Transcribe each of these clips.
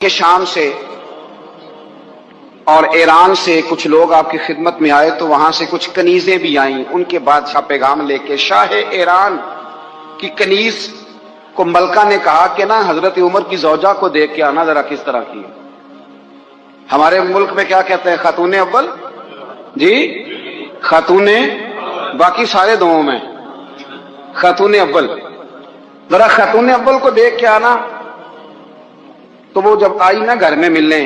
کہ شام سے اور ایران سے کچھ لوگ آپ کی خدمت میں آئے تو وہاں سے کچھ کنیزیں بھی آئیں، ان کے بادشاہ پیغام لے کے شاہ ایران کی کنیز کو ملکہ نے کہا کہ نا حضرت عمر کی زوجہ کو دیکھ کے آنا ذرا کس طرح کی ہے۔ ہمارے ملک میں کیا کہتے ہیں؟ خاتون اول، جی خاتون، باقی سارے دونوں میں خاتون اول، ذرا خاتون اول کو دیکھ کے آنا۔ تو وہ جب آئی نا گھر میں ملنے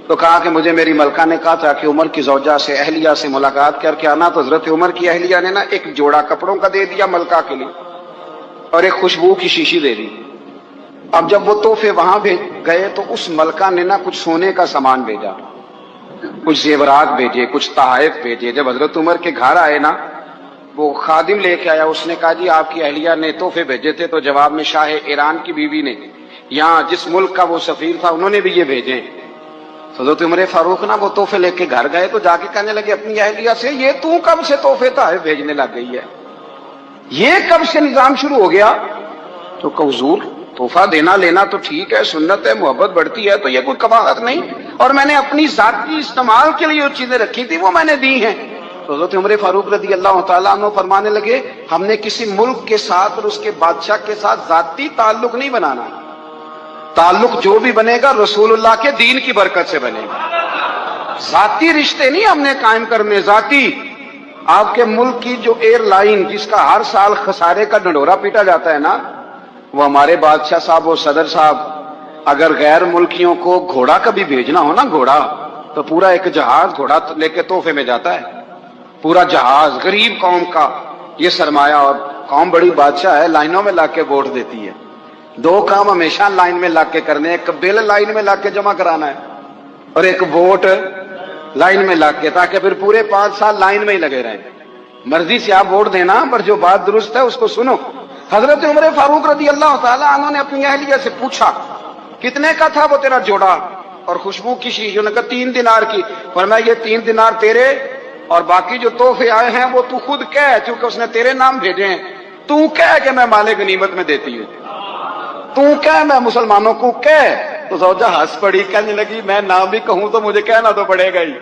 تو کہا کہ مجھے میری ملکہ نے کہا تھا کہ عمر کی زوجہ سے اہلیہ سے ملاقات کر کے آنا، تو حضرت عمر کی اہلیہ نے نا ایک جوڑا کپڑوں کا دے دیا ملکہ کے لیے اور ایک خوشبو کی شیشی دے دی۔ اب جب وہ تحفے وہاں گئے تو اس ملکہ نے نا کچھ سونے کا سامان بھیجا، کچھ زیورات بھیجے، کچھ تحائف بھیجے۔ جب حضرت عمر کے گھر آئے نا وہ خادم لے کے آیا، اس نے کہا جی آپ کی اہلیہ نے تحفے بھیجے تھے، تو جواب میں شاہ ایران کی بیوی نے، یہاں جس ملک کا وہ سفیر تھا انہوں نے بھی یہ بھیجے۔ حضرت عمر فاروق نا وہ تحفے لے کے گھر گئے تو جا کے کہنے لگے اپنی اہلیہ سے، یہ تو کب سے تحفے تحائف بھیجنے لگ گئی ہے، یہ کب سے نظام شروع ہو گیا؟ تو کہ حضور تحفہ دینا لینا تو ٹھیک ہے، سنت ہے، محبت بڑھتی ہے، تو یہ کوئی قباحت نہیں، اور میں نے اپنی ذاتی استعمال کے لیے جو چیزیں رکھی تھی وہ میں نے دی ہیں۔ تو حضرت عمر فاروق رضی اللہ تعالیٰ عنہ فرمانے لگے ہم نے کسی ملک کے ساتھ اور اس کے بادشاہ کے ساتھ ذاتی تعلق نہیں بنانا، تعلق جو بھی بنے گا رسول اللہ کے دین کی برکت سے بنے گا، ذاتی رشتے نہیں ہم نے قائم کرنے۔ ذاتی آپ کے ملک کی جو ایئر لائن جس کا ہر سال خسارے کا ڈنڈورا پیٹا جاتا ہے نا، وہ ہمارے بادشاہ صاحب اور صدر صاحب اگر غیر ملکیوں کو گھوڑا کبھی بھیجنا ہو نا، گھوڑا، تو پورا ایک جہاز گھوڑا لے کے تحفے میں جاتا ہے، پورا جہاز غریب قوم کا یہ سرمایہ، اور قوم بڑی بادشاہ ہے، لائنوں میں لا کے ووٹ دیتی ہے۔ دو کام ہمیشہ لائن میں لا کے کرنے، ایک بل لائن میں لا کے جمع کرانا ہے اور ایک ووٹ لائن میں لا کے، تاکہ پھر پورے 5 سال لائن میں ہی لگے رہیں۔ مرضی سے آپ ووٹ دینا پر جو بات درست ہے اس کو سنو۔ حضرت عمر فاروق رضی اللہ تعالیٰ عنہ نے اپنی اہلیہ سے پوچھا کتنے کا تھا وہ تیرا جوڑا اور خوشبو کی شیشی؟ انہوں نے کہا 3 دینار کی۔ فرمایا یہ 3 دینار تیرے اور باقی جو تحفے آئے ہیں وہ تو خود کہہ، چونکہ اس نے تیرے نام بھیجے ہیں، تو کہہ کہ میں مال غنیمت میں دیتی ہوں، تو کہہ میں مسلمانوں کو کہہ۔ تو زوجہ ہنس پڑی، کہنے لگی میں نہ بھی کہوں تو مجھے کہنا تو پڑے گا ہی،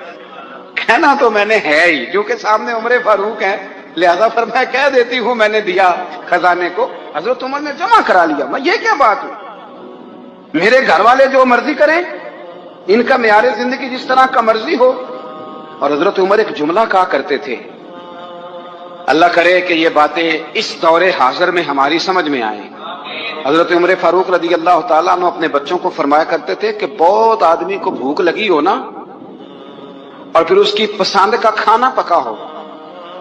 کہنا تو میں نے ہے ہی، کیونکہ سامنے عمر فاروق ہیں، لہذا فرمایا کہہ دیتی ہوں میں نے دیا خزانے کو۔ حضرت عمر نے جمع کرا لیا۔ میں یہ کیا بات ہے، میرے گھر والے جو مرضی کریں، ان کا معیار زندگی جس طرح کا مرضی ہو۔ اور حضرت عمر ایک جملہ کہا کرتے تھے، اللہ کرے کہ یہ باتیں اس دور حاضر میں ہماری سمجھ میں آئیں۔ حضرت عمر فاروق رضی اللہ تعالیٰ عنہ اپنے بچوں کو فرمایا کرتے تھے کہ بہت آدمی کو بھوک لگی ہو نا اور پھر اس کی پسند کا کھانا پکا ہو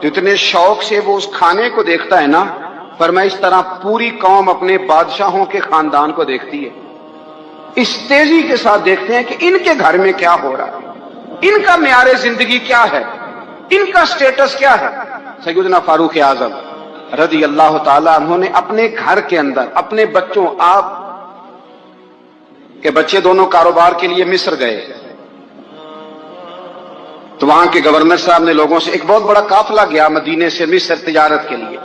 تو اتنے شوق سے وہ اس کھانے کو دیکھتا ہے نا، فرمایا اس طرح پوری قوم اپنے بادشاہوں کے خاندان کو دیکھتی ہے، اس تیزی کے ساتھ دیکھتے ہیں کہ ان کے گھر میں کیا ہو رہا ہے، ان کا معیار زندگی کیا ہے، ان کا سٹیٹس کیا ہے۔ سیدنا فاروق اعظم رضی اللہ تعالیٰ عنہ نے اپنے گھر کے اندر اپنے بچوں، آپ کے بچے دونوں کاروبار کے لیے مصر گئے تو وہاں کے گورنر صاحب نے لوگوں سے، ایک بہت بڑا قافلہ گیا مدینے سے مصر تجارت کے لیے،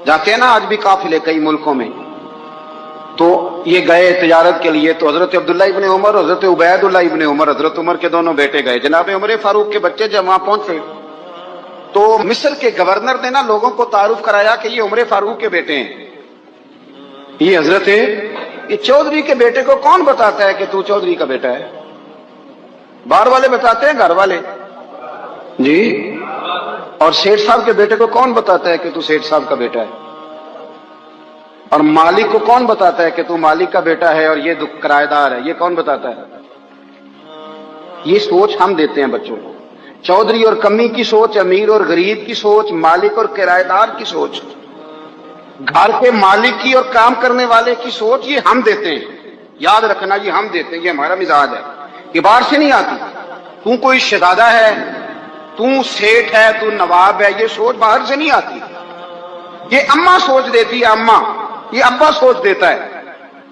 جاتے ہیں نا آج بھی قافلے کئی ملکوں میں، تو یہ گئے تجارت کے لیے۔ تو حضرت عبداللہ ابن عمر، حضرت عبید اللہ ابن عمر، حضرت عمر کے دونوں بیٹے گئے۔ جناب عمر فاروق کے بچے جب وہاں پہنچے تو مصر کے گورنر نے نا لوگوں کو تعارف کرایا کہ یہ عمر فاروق کے بیٹے ہیں، یہ حضرت یہ چودھری کے بیٹے کو کون بتاتا ہے کہ تو چودھری کا بیٹا ہے؟ باہر والے بتاتے ہیں، گھر والے جی، اور سیٹھ صاحب کے بیٹے کو کون بتاتا ہے کہ تو سیٹھ صاحب کا بیٹا ہے؟ اور مالک کو کون بتاتا ہے کہ تو مالک کا بیٹا ہے اور یہ کرایہ دار ہے؟ یہ کون بتاتا ہے؟ یہ سوچ ہم دیتے ہیں بچوں کو، چودھری اور کمی کی سوچ، امیر اور غریب کی سوچ، مالک اور کرایہ دار کی سوچ، گھر کے مالک کی اور کام کرنے والے کی سوچ، یہ ہم دیتے ہیں۔ یاد رکھنا یہ ہم دیتے ہیں، یہ ہمارا مزاج ہے، یہ باہر سے نہیں آتی۔ تو کوئی شہزادہ ہے، تو سیٹھ ہے، تو نواب ہے، یہ سوچ باہر سے نہیں آتی، یہ اماں سوچ دیتی ہے، اماں، یہ ابا سوچ دیتا ہے۔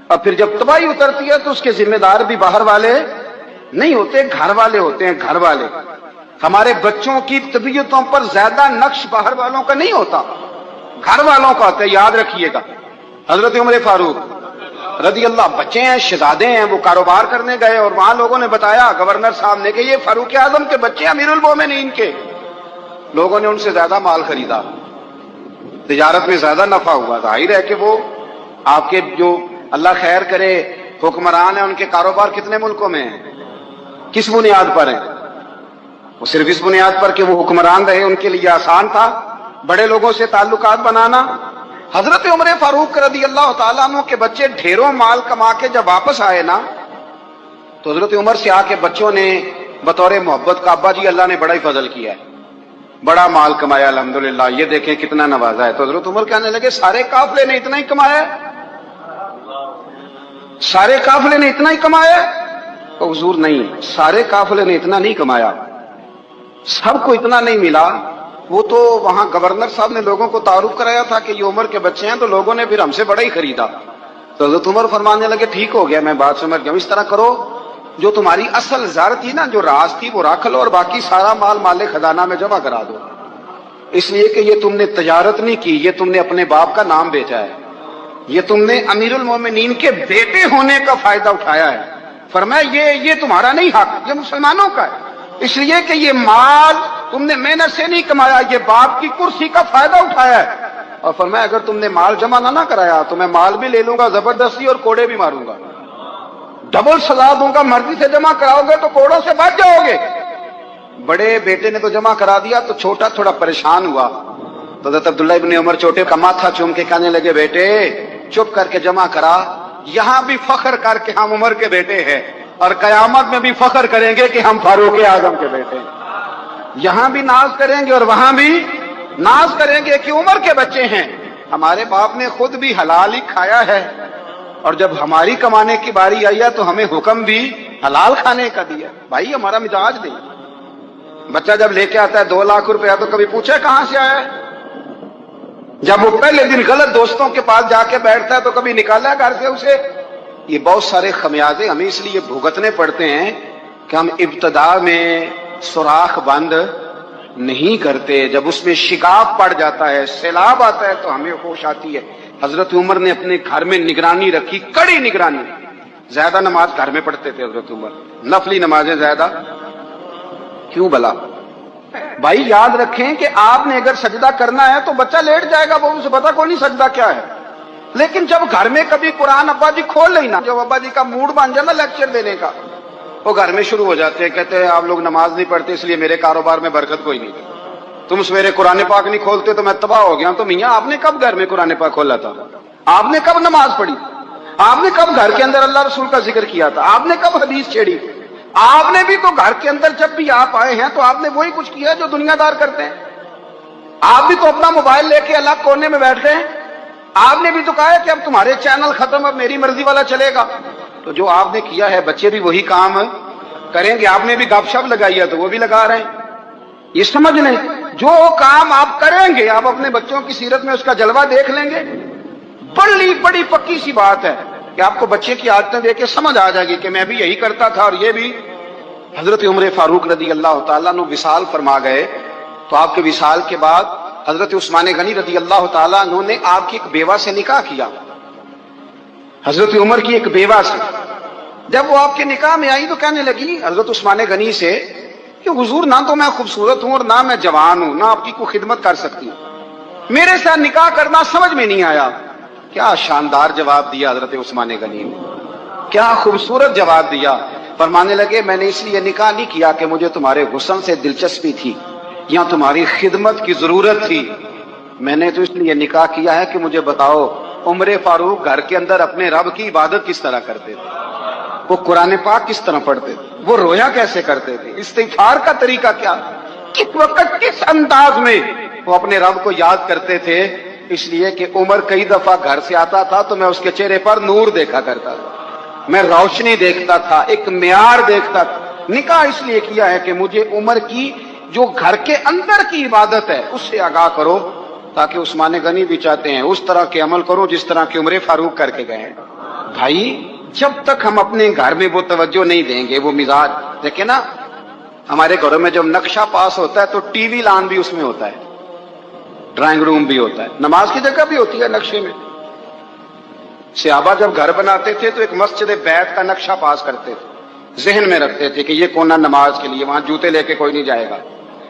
اور پھر جب تباہی اترتی ہے تو اس کے ذمہ دار بھی باہر والے نہیں ہوتے، گھر والے ہوتے ہیں، گھر والے۔ ہمارے بچوں کی طبیعتوں پر زیادہ نقش باہر والوں کا نہیں ہوتا، گھر والوں کا ہوتا ہے، یاد رکھیے گا۔ حضرت عمر فاروق رضی اللہ بچے ہیں، شہزادے ہیں، وہ کاروبار کرنے گئے اور وہاں لوگوں نے بتایا گورنر صاحب نے کہ یہ فاروق اعظم کے بچے امیر المومنین کے. لوگوں نے ان سے زیادہ مال خریدا، تجارت میں زیادہ نفع ہوا. ظاہر ہے کہ وہ آپ کے جو اللہ خیر کرے حکمران ہیں، ان کے کاروبار کتنے ملکوں میں ہیں، کس بنیاد پر ہیں؟ وہ صرف اس بنیاد پر کہ وہ حکمران رہے، ان کے لیے آسان تھا بڑے لوگوں سے تعلقات بنانا. حضرت عمر فاروق رضی اللہ تعالیٰ عنہ کے بچے ڈھیروں مال کما کے جب واپس آئے نا، تو حضرت عمر سے آ کے بچوں نے بطور محبت کا ابا جی اللہ نے بڑا ہی فضل کیا ہے، بڑا مال کمایا الحمدللہ، یہ دیکھیں کتنا نوازا ہے. تو حضرت عمر کہنے لگے سارے قافلے نے اتنا ہی کمایا ہے، سارے قافلے نے اتنا ہی کمایا ہے؟ تو حضور نہیں، سارے قافلے نے اتنا نہیں کمایا، سب کو اتنا نہیں ملا. وہ تو وہاں گورنر صاحب نے لوگوں کو تعارف کرایا تھا کہ یہ عمر کے بچے ہیں، تو لوگوں نے پھر ہم سے بڑا ہی خریدا. تو حضرت عمر فرمانے لگے ٹھیک ہو گیا، میں بات سمجھ گیا، اس طرح کرو جو تمہاری اصل زر تھی نا، جو راز تھی وہ رکھ لو اور باقی سارا مال مال خزانہ میں جمع کرا دو، اس لیے کہ یہ تم نے تجارت نہیں کی، یہ تم نے اپنے باپ کا نام بیچا ہے، یہ تم نے امیر المومنین کے بیٹے ہونے کا فائدہ اٹھایا ہے. فرمایا یہ تمہارا نہیں حق، یہ مسلمانوں کا ہے، اس لیے کہ یہ مال تم نے محنت سے نہیں کمایا، یہ باپ کی کرسی کا فائدہ اٹھایا ہے. اور فرمایا اگر تم نے مال جمع نہ کرایا تو میں مال بھی لے لوں گا زبردستی اور کوڑے بھی ماروں گا، ڈبل سزا دوں گا. مرضی سے جمع کراؤ گے تو کوڑوں سے بچ جاؤ گے. بڑے بیٹے نے تو جمع کرا دیا تو چھوٹا تھوڑا پریشان ہوا. تو حضرت عبداللہ ابن عمر چھوٹے کا ماتھا چوم کے کہنے لگے بیٹے چپ کر کے جمع کرا، یہاں بھی فخر کر کے ہم عمر کے بیٹے ہیں اور قیامت میں بھی فخر کریں گے کہ ہم فاروق اعظم کے بیٹے ہیں. یہاں بھی ناز کریں گے اور وہاں بھی ناز کریں گے کہ عمر کے بچے ہیں. ہمارے باپ نے خود بھی حلال ہی کھایا ہے اور جب ہماری کمانے کی باری آئی ہے تو ہمیں حکم بھی حلال کھانے کا دیا. بھائی ہمارا مزاج نہیں. بچہ جب لے کے آتا ہے 2 لاکھ روپیہ تو کبھی پوچھے کہاں سے آیا ہے؟ جب وہ پہلے دن غلط دوستوں کے پاس جا کے بیٹھتا ہے تو کبھی نکالا گھر سے اسے؟ یہ بہت سارے خمیازے ہمیں اس لیے بھگتنے پڑتے ہیں کہ ہم ابتدا میں سوراخ بند نہیں کرتے. جب اس میں شکاف پڑ جاتا ہے، سیلاب آتا ہے تو ہمیں ہوش آتی ہے. حضرت عمر نے اپنے گھر میں نگرانی رکھی، کڑی نگرانی. زیادہ نماز گھر میں پڑھتے تھے حضرت عمر، نفلی نمازیں زیادہ کیوں بلا؟ بھائی یاد رکھیں کہ آپ نے اگر سجدہ کرنا ہے تو بچہ لیٹ جائے گا، وہ اسے پتا کوئی نہیں سجدہ کیا ہے. لیکن جب گھر میں کبھی قرآن ابا جی کھول لینا، جب ابا جی کا موڈ بن جائے نا لیکچر دینے کا، وہ گھر میں شروع ہو جاتے ہیں، کہتے ہیں آپ لوگ نماز نہیں پڑھتے اس لیے میرے کاروبار میں برکت کوئی نہیں، تم سویرے قرآن پاک نہیں کھولتے تو میں تباہ ہو گیا. تو میاں آپ نے کب گھر میں قرآن پاک کھولا تھا؟ آپ نے کب نماز پڑھی؟ آپ نے کب گھر کے اندر اللہ رسول کا ذکر کیا تھا؟ آپ نے کب حدیث چھیڑی؟ آپ نے بھی تو گھر کے اندر جب بھی آپ آئے ہیں تو آپ نے وہی کچھ کیا جو دنیا دار کرتے ہیں. آپ بھی تو اپنا موبائل لے کے الگ کونے میں بیٹھتے ہیں. آپ نے بھی تو کہا ہے کہ اب تمہارے چینل ختم، اب میری مرضی والا چلے گا. تو جو آپ نے کیا ہے بچے بھی وہی کام کریں گے. آپ نے بھی گپ شپ لگائی ہے تو وہ بھی لگا رہے ہیں. یہ سمجھ لیں جو کام آپ کریں گے آپ اپنے بچوں کی سیرت میں اس کا جلوہ دیکھ لیں گے. بڑی پکی سی بات ہے کہ آپ کو بچے کی عادتیں دیکھ کے سمجھ آ جائے گی کہ میں بھی یہی کرتا تھا اور یہ بھی. حضرت عمر فاروق رضی اللہ تعالیٰ عنہ وصال فرما گئے تو آپ کے وصال کے بعد حضرت عثمان غنی رضی اللہ تعالیٰ عنہ نے آپ کی ایک بیوہ سے نکاح کیا. حضرت عمر کی ایک بیوہ سے جب وہ آپ کے نکاح میں آئی تو کہنے لگی حضرت عثمان غنی سے کہ حضور نہ تو میں خوبصورت ہوں اور نہ میں جوان ہوں، نہ آپ کی کوئی خدمت کر سکتی ہوں، میرے ساتھ نکاح کرنا سمجھ میں نہیں آیا. کیا شاندار جواب دیا حضرت عثمان غنی نے، کیا خوبصورت جواب دیا. فرمانے لگے میں نے اس لیے نکاح نہیں کیا کہ مجھے تمہارے حسن سے دلچسپی تھی یا تمہاری خدمت کی ضرورت تھی، میں نے تو اس لیے نکاح کیا ہے کہ مجھے بتاؤ عمر فاروق گھر کے اندر اپنے رب کی عبادت کس طرح کرتے تھے، وہ قرآن پاک کس طرح پڑھتے تھے، وہ رویا کیسے کرتے تھے، استغفار کا طریقہ کیا، کس وقت کس انداز میں وہ اپنے رب کو یاد کرتے تھے. اس لیے کہ عمر کئی دفعہ گھر سے آتا تھا تو میں اس کے چہرے پر نور دیکھا کرتا تھا، میں روشنی دیکھتا تھا، ایک معیار دیکھتا تھا. نکاح اس لیے کیا ہے کہ مجھے عمر کی جو گھر کے اندر کی عبادت ہے اس سے آگاہ کرو، تاکہ عثمان غنی بھی چاہتے ہیں اس طرح کے عمل کرو جس طرح کے عمر فاروق کر کے گئے. بھائی جب تک ہم اپنے گھر میں وہ توجہ نہیں دیں گے، وہ مزاج دیکھیں نا، ہمارے گھروں میں جب نقشہ پاس ہوتا ہے تو ٹی وی لان بھی اس میں ہوتا ہے، ڈرائنگ روم بھی ہوتا ہے، نماز کی جگہ بھی ہوتی ہے نقشے میں. صحابہ جب گھر بناتے تھے تو ایک مسجد بیت کا نقشہ پاس کرتے تھے، ذہن میں رکھتے تھے کہ یہ کونا نماز کے لیے، وہاں جوتے لے کے کوئی نہیں جائے گا،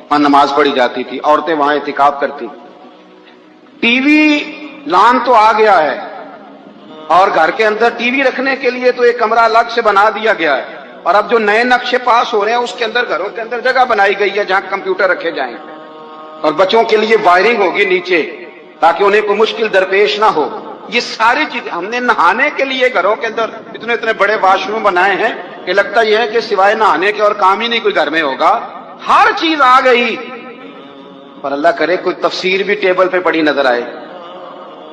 وہاں نماز پڑھی جاتی تھی، عورتیں وہاں اعتکاف کرتی۔ ٹی وی لان تو آ گیا ہے، اور گھر کے اندر ٹی وی رکھنے کے لیے تو ایک کمرہ الگ سے بنا دیا گیا ہے، اور اب جو نئے نقشے پاس ہو رہے ہیں اس کے اندر گھروں کے اندر جگہ بنائی گئی ہے جہاں کمپیوٹر رکھے جائیں، اور بچوں کے لیے وائرنگ ہوگی نیچے تاکہ انہیں کوئی مشکل درپیش نہ ہو۔ یہ ساری چیزیں ہم نے نہانے کے لیے گھروں کے اندر اتنے اتنے بڑے واش روم بنائے ہیں کہ لگتا یہ ہے کہ سوائے نہانے کے اور کام ہی نہیں کوئی گھر میں ہوگا، ہر چیز آ گئی۔ پر اللہ کرے کوئی تفسیر بھی ٹیبل پہ پڑی نظر آئے،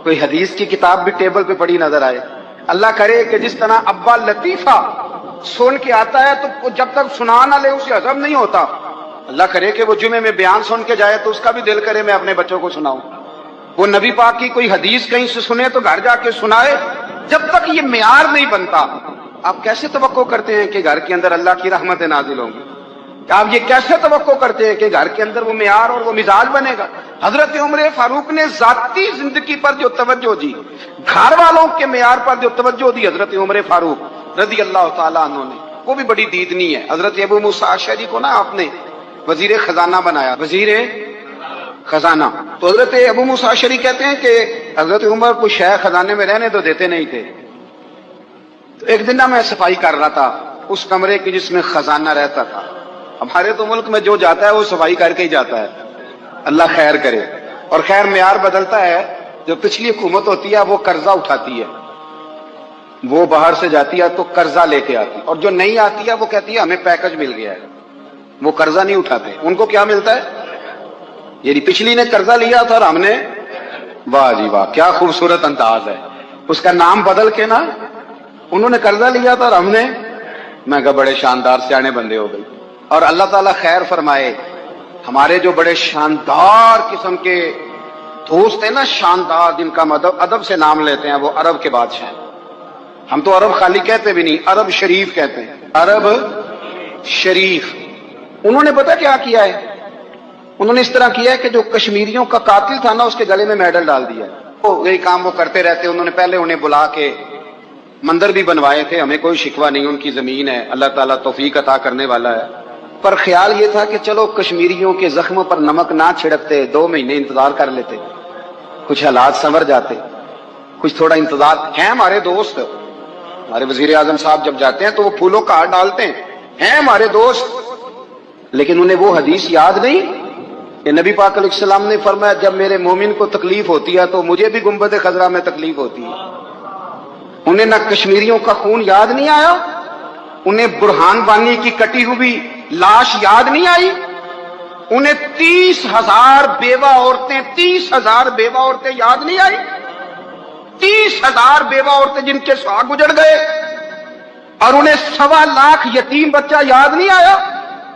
کوئی حدیث کی کتاب بھی ٹیبل پہ پڑی نظر آئے۔ اللہ کرے کہ جس طرح ابا لطیفہ سن کے آتا ہے تو جب تک سنا نہ لے اسے ہضم نہیں ہوتا، اللہ کرے کہ وہ جمعے میں بیان سن کے جائے تو اس کا بھی دل کرے میں اپنے بچوں کو سناؤں۔ وہ نبی پاک کی کوئی حدیث کہیں سے سنے تو گھر جا کے سنائے۔ جب تک یہ معیار نہیں بنتا، آپ کیسے توقع کرتے ہیں کہ گھر کے اندر اللہ کی رحمتیں نازل ہوں گی؟ آپ یہ کیسے توقع کرتے ہیں کہ گھر کے اندر وہ معیار اور وہ مزاج بنے گا؟ حضرت عمر فاروق نے ذاتی زندگی پر جو توجہ دی، گھر والوں کے معیار پر جو توجہ دی حضرت عمر فاروق رضی اللہ تعالیٰ عنہ نے، وہ بھی بڑی دیدنی ہے۔ حضرت ابو موسیٰ اشعری کو نا آپ نے وزیر خزانہ بنایا، وزیر خزانہ۔ تو حضرت ابو موسیٰ اشعری کہتے ہیں کہ حضرت عمر کو شے خزانے میں رہنے تو دیتے نہیں تھے۔ تو ایک دن میں صفائی کر رہا تھا اس کمرے کی جس میں خزانہ رہتا تھا۔ ہمارے تو ملک میں جو جاتا ہے وہ صفائی کر کے ہی جاتا ہے، اللہ خیر کرے۔ اور خیر معیار بدلتا ہے، جو پچھلی حکومت ہوتی ہے وہ قرضہ اٹھاتی ہے، وہ باہر سے جاتی ہے تو قرضہ لے کے آتی، اور جو نہیں آتی ہے وہ کہتی ہے ہمیں پیکج مل گیا ہے، وہ قرضہ نہیں اٹھاتے۔ ان کو کیا ملتا ہے؟ یعنی پچھلی نے قرضہ لیا تھا اور ہم نے، واہ جی واہ کیا خوبصورت انداز ہے، اس کا نام بدل کے نا، انہوں نے قرضہ لیا تھا اور ہم نے، میں کہا بڑے شاندار سیانے بندے ہو گئی۔ اور اللہ تعالیٰ خیر فرمائے، ہمارے جو بڑے شاندار قسم کے دوست ہیں نا، شاندار، جن کا ادب سے نام لیتے ہیں، وہ عرب کے بادشاہ ہیں۔ ہم تو عرب خالی کہتے بھی نہیں، عرب شریف کہتے ہیں، عرب شریف۔ انہوں نے پتہ کیا کیا ہے؟ انہوں نے اس طرح کیا ہے کہ جو کشمیریوں کا قاتل تھا نا، اس کے گلے میں میڈل ڈال دیا ہے۔ یہی کام وہ کرتے رہتے۔ انہوں نے پہلے انہیں بلا کے مندر بھی بنوائے تھے، ہمیں کوئی شکوہ نہیں، ان کی زمین ہے، اللہ تعالیٰ توفیق عطا کرنے والا ہے۔ پر خیال یہ تھا کہ چلو کشمیریوں کے زخموں پر نمک نہ چھڑکتے، 2 مہینے انتظار کر لیتے، کچھ حالات سنور جاتے، کچھ تھوڑا انتظار۔ ہیں ہمارے دوست، ہمارے وزیر اعظم صاحب جب جاتے ہیں تو وہ پھولوں کا ہار ڈالتے ہیں ہمارے دوست، لیکن انہیں وہ حدیث یاد نہیں کہ نبی پاک علیہ السلام نے فرمایا جب میرے مومن کو تکلیف ہوتی ہے تو مجھے بھی گنبد خضرا میں تکلیف ہوتی ہے۔ انہیں نہ کشمیریوں کا خون یاد نہیں آیا، انہیں برہان بانی کی کٹی ہوئی لاش یاد نہیں آئی، انہیں 30,000 بیوہ عورتیں 30,000 بیوہ عورتیں یاد نہیں آئی، 30,000 بیوہ عورتیں جن کے سواگ گزر گئے، اور انہیں 1.25 لاکھ یتیم بچہ یاد نہیں آیا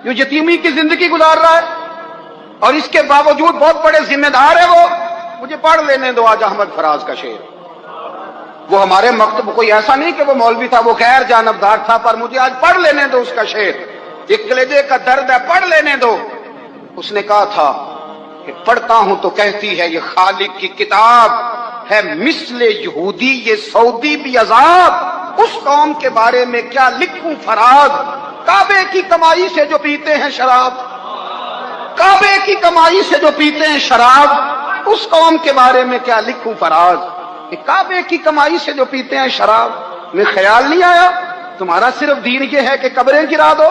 جو یتیمی کی زندگی گزار رہا ہے، اور اس کے باوجود بہت بڑے ذمہ دار ہے وہ۔ مجھے پڑھ لینے دو آج احمد فراز کا شعر، وہ ہمارے مکتب کوئی ایسا نہیں کہ وہ مولوی تھا، وہ غیر جانبدار تھا، پر مجھے آج پڑھ لینے دو اس کا شعر، ایک کلیجے کا درد ہے، پڑھ لینے دو۔ اس نے کہا تھا کہ پڑھتا ہوں تو کہتی ہے یہ خالق کی کتاب ہے، مثل یہودی یہ سعودی بھی عذاب، اس قوم کے بارے میں کیا لکھوں فراز، کعبے کی کمائی سے جو پیتے ہیں شراب، کعبے کی کمائی سے جو پیتے ہیں شراب، اس قوم کے بارے میں کیا لکھوں فراز، کعبے کی کمائی سے جو پیتے ہیں شراب۔ میں خیال نہیں آیا تمہارا صرف دین یہ ہے کہ قبریں گرا دو،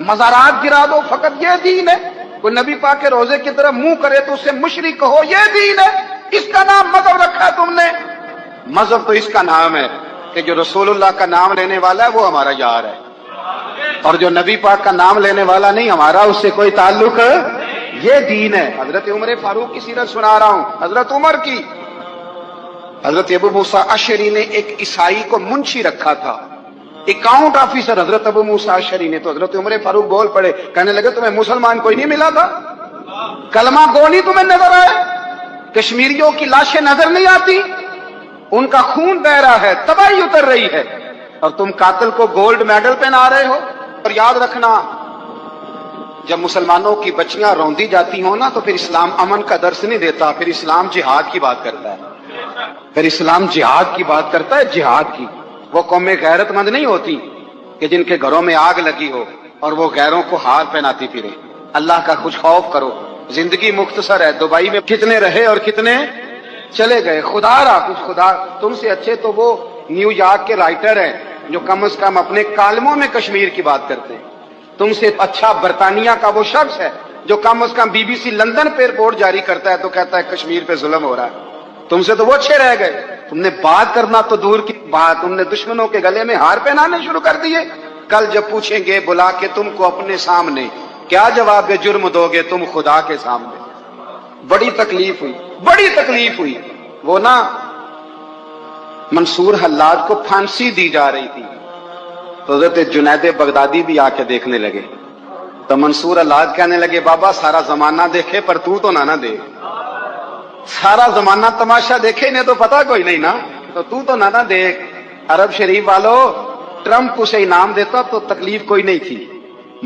مزارات گرا دو، فقط یہ دین ہے؟ کوئی نبی پاک کے روزے کی طرف منہ کرے تو اسے مشرک کہو، یہ دین ہے؟ اس کا نام مذہب رکھا ہے تم نے؟ مذہب تو اس کا نام ہے کہ جو رسول اللہ کا نام لینے والا ہے وہ ہمارا یار ہے، اور جو نبی پاک کا نام لینے والا نہیں، ہمارا اس سے کوئی تعلق، یہ دین ہے۔ حضرت عمر فاروق کی سیرت سنا رہا ہوں، حضرت عمر کی۔ حضرت ابو موسیٰ اشعری نے ایک عیسائی کو منشی رکھا تھا، اکاؤنٹ آفیسر حضرت ابو موسیٰ اشعری نے۔ تو حضرت عمر فاروق بول پڑے، کہنے لگے تمہیں مسلمان کوئی نہیں ملا تھا؟ کلمہ گو نہیں تمہیں نظر آئے؟ کشمیریوں کی لاشیں نظر نہیں آتی؟ ان کا خون بہ رہا ہے، تباہی اتر رہی ہے، اور تم قاتل کو گولڈ میڈل پہنا رہے ہو۔ اور یاد رکھنا، جب مسلمانوں کی بچیاں روندی جاتی ہوں نا تو پھر اسلام امن کا درس نہیں دیتا، پھر اسلام جہاد کی بات کرتا ہے۔ پھر اسلام جہاد کی بات کرتا ہے، جہاد کی۔ وہ قومیں غیرت مند نہیں ہوتی کہ جن کے گھروں میں آگ لگی ہو اور وہ غیروں کو ہار پہناتی پھرے۔ اللہ کا کچھ خوف کرو، زندگی مختصر ہے۔ دبئی میں کتنے رہے اور کتنے چلے گئے، خدا را کچھ خدا۔ تم سے اچھے تو وہ نیو یارک کے رائٹر ہیں جو کم از کم اپنے کالموں میں کشمیر کی بات کرتے ہیں۔ تم سے اچھا برطانیہ کا وہ شخص ہے جو کم از کم بی بی سی لندن پہ رپورٹ جاری کرتا ہے تو کہتا ہے کشمیر پہ ظلم ہو رہا ہے۔ تم سے تو وہ اچھے رہ گئے، تم نے بات کرنا تو دور کی بات، تم نے دشمنوں کے گلے میں ہار پہنانے شروع کر دیے۔ کل جب پوچھیں گے بلا کے تم کو اپنے سامنے، کیا جواب جرم دو گے تم خدا کے سامنے؟ بڑی تکلیف ہوئی، بڑی تکلیف ہوئی۔ وہ نا منصور حلاج کو پھانسی دی جا رہی تھی تو حضرت جنید بغدادی بھی آ کے دیکھنے لگے تو منصور حلاج کہنے لگے بابا سارا زمانہ دیکھے پر تو نہ دے، سارا زمانہ تماشا دیکھے انہیں تو پتا کوئی نہیں نا، تو نہ دیکھ۔ عرب شریف والو، ٹرمپ اسے انعام دیتا تو تکلیف کوئی نہیں تھی،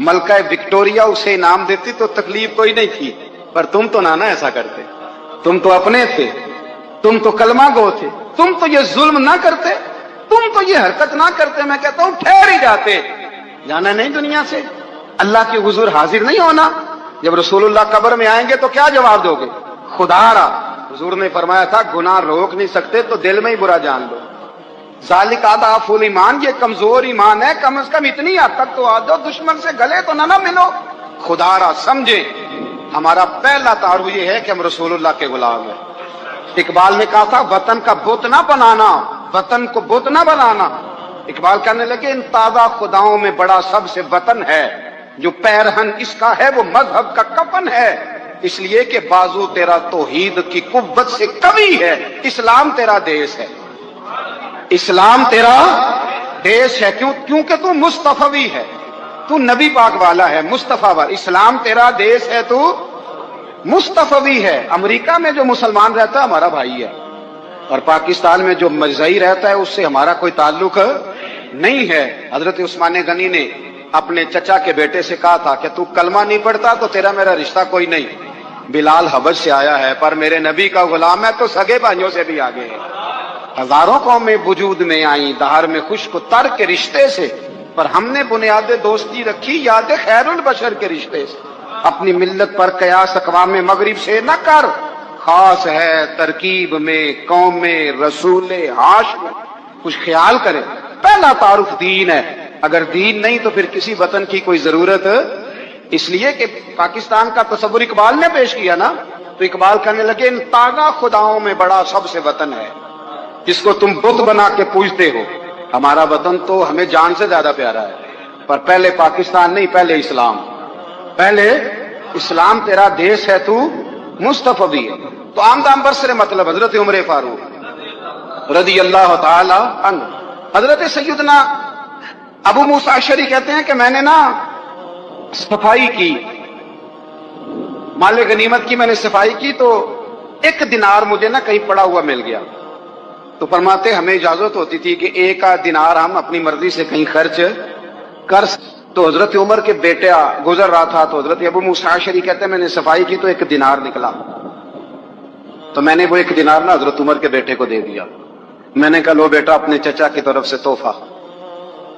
ملکہ وکٹوریا اسے انعام دیتی تو تکلیف کوئی نہیں تھی، پر تم تو نہ ایسا کرتے، تم تو اپنے تھے، تم تو کلمہ گو تھے، تم تو یہ ظلم نہ کرتے، تم تو یہ حرکت نہ کرتے۔ میں کہتا ہوں ٹھہر ہی جاتے، جانا نہیں دنیا سے، اللہ کے حضور حاضر نہیں ہونا۔ جب رسول اللہ قبر میں آئیں گے تو کیا جواب دو گے؟ خدا را، حضور نے فرمایا تھا گناہ روک نہیں سکتے تو دل میں ہی برا جان لو۔ ذالک اضعف الایمان، یہ کمزور ایمان ہے، کم از کم اتنی حد تک تو آ جاؤ، دشمن سے گلے تو نہ ملو۔ خدا را سمجھے، ہمارا پہلا تعارف یہ ہے کہ ہم رسول اللہ کے غلام ہیں۔ اقبال نے کہا تھا وطن کا بت نہ بنانا، وطن کو بت نہ بنانا۔ اقبال کہنے لگے ان تازہ خداؤں میں بڑا سب سے وطن ہے، جو پیرہن اس کا ہے وہ مذہب کا کفن ہے، اس لیے کہ بازو تیرا توحید کی قوت سے قوی ہے، اسلام تیرا دیس ہے، اسلام تیرا دیس ہے۔ کیونکہ تو مصطفی ہے، تو نبی پاک والا ہے، مصطفیٰ والا، اسلام تیرا دیس ہے، تو مصطفی ہے۔ امریکہ میں جو مسلمان رہتا ہے ہمارا بھائی ہے، اور پاکستان میں جو مرزائی رہتا ہے اس سے ہمارا کوئی تعلق نہیں ہے۔ حضرت عثمان غنی نے اپنے چچا کے بیٹے سے کہا تھا کہ تو کلمہ نہیں پڑھتا تو تیرا میرا رشتہ کوئی نہیں۔ بلال حبش سے آیا ہے پر میرے نبی کا غلام ہے تو سگے بھائیوں سے بھی آگے ہے۔ ہزاروں قومیں وجود میں آئیں دہر میں خشک و تر کے رشتے سے، پر ہم نے بنیاد دوستی رکھی یاد خیر البشر کے رشتے سے۔ اپنی ملت پر قیاس اقوام مغرب سے نہ کر، خاص ہے ترکیب میں قوم رسول ہاشم۔ کچھ خیال کرے، پہلا تعارف دین ہے، اگر دین نہیں تو پھر کسی وطن کی کوئی ضرورت، اس لیے کہ پاکستان کا تصور اقبال نے پیش کیا نا، تو اقبال کہنے لگے ان تازہ خداؤں میں بڑا سب سے وطن ہے جس کو تم بت بنا کے پوجتے ہو۔ ہمارا وطن تو ہمیں جان سے زیادہ پیارا ہے، پر پہلے پاکستان نہیں، پہلے اسلام، پہلے اسلام تیرا دیس ہے، تو مصطفی ہے۔ تو آمدام برسر مطلب حضرت عمر فاروق رضی اللہ تعالی عنہ۔ حضرت سیدنا ابو موسیٰ اشعری کہتے ہیں کہ میں نے نا صفائی کی، مال غنیمت کی میں نے صفائی کی تو ایک دینار مجھے نا کہیں پڑا ہوا مل گیا، تو فرماتے ہمیں اجازت ہوتی تھی کہ ایک دینار ہم اپنی مرضی سے کہیں خرچ کر۔ تو حضرت عمر کے بیٹا گزر رہا تھا تو حضرت ابو موسیٰ اشعری کہتے ہیں میں نے صفائی کی تو ایک دینار نکلا، تو میں نے وہ ایک دینار نا حضرت عمر کے بیٹے کو دے دیا۔ میں نے کہا لو بیٹا اپنے چچا کی طرف سے تحفہ۔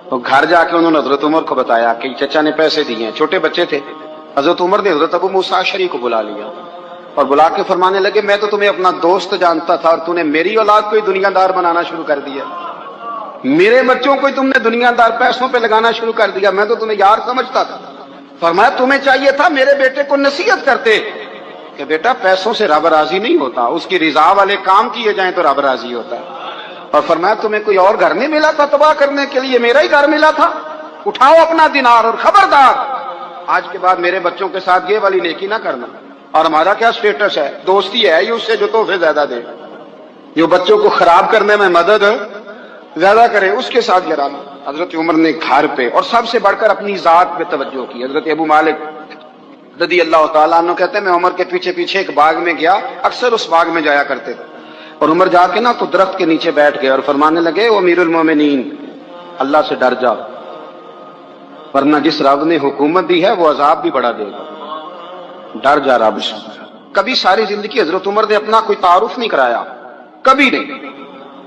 تو گھر جا کے انہوں نے حضرت عمر کو بتایا کہ چچا نے پیسے دیے ہیں، چھوٹے بچے تھے۔ حضرت عمر نے حضرت ابو موسیٰ اشعری کو بلا لیا اور بلا کے فرمانے لگے میں تو تمہیں اپنا دوست جانتا تھا اور تم نے میری اولاد کو ہی دنیا دار بنانا شروع کر دیا، میرے بچوں کو ہی تم نے دنیا دار پیسوں پہ لگانا شروع کر دیا، میں تو تمہیں یار سمجھتا تھا۔ فرمایا تمہیں چاہیے تھا میرے بیٹے کو نصیحت کرتے کہ بیٹا پیسوں سے رب راضی نہیں ہوتا، اس کی رضا والے کام کیے جائیں تو رب راضی ہوتا ہے۔ اور فرمایا تمہیں کوئی اور گھر نہیں ملا تھا تباہ کرنے کے لیے، میرا ہی گھر ملا تھا، اٹھاؤ اپنا دینار اور خبردار آج کے بعد میرے بچوں کے ساتھ یہ والی نیکی نہ کرنا۔ اور ہمارا کیا سٹیٹس ہے؟ دوستی ہے یہ اس سے جو تحفے زیادہ دے، جو بچوں کو خراب کرنے میں مدد زیادہ کرے اس کے ساتھ گرانا۔ حضرت عمر نے گھر پہ اور سب سے بڑھ کر اپنی ذات پہ توجہ کی۔ حضرت ابو مالک رضی اللہ تعالیٰ عنہ کہتے ہیں میں عمر کے پیچھے پیچھے ایک باغ میں گیا، اکثر اس باغ میں جایا کرتے تھے، اور عمر جا کے نا تو درخت کے نیچے بیٹھ گئے اور فرمانے لگے وہ امیر المومنین اللہ سے ڈر جا، ورنہ جس رب نے حکومت دی ہے وہ عذاب بھی بڑا دے گا، ڈر جا رب سے۔ کبھی ساری زندگی حضرت عمر نے اپنا کوئی تعارف نہیں کرایا، کبھی نہیں.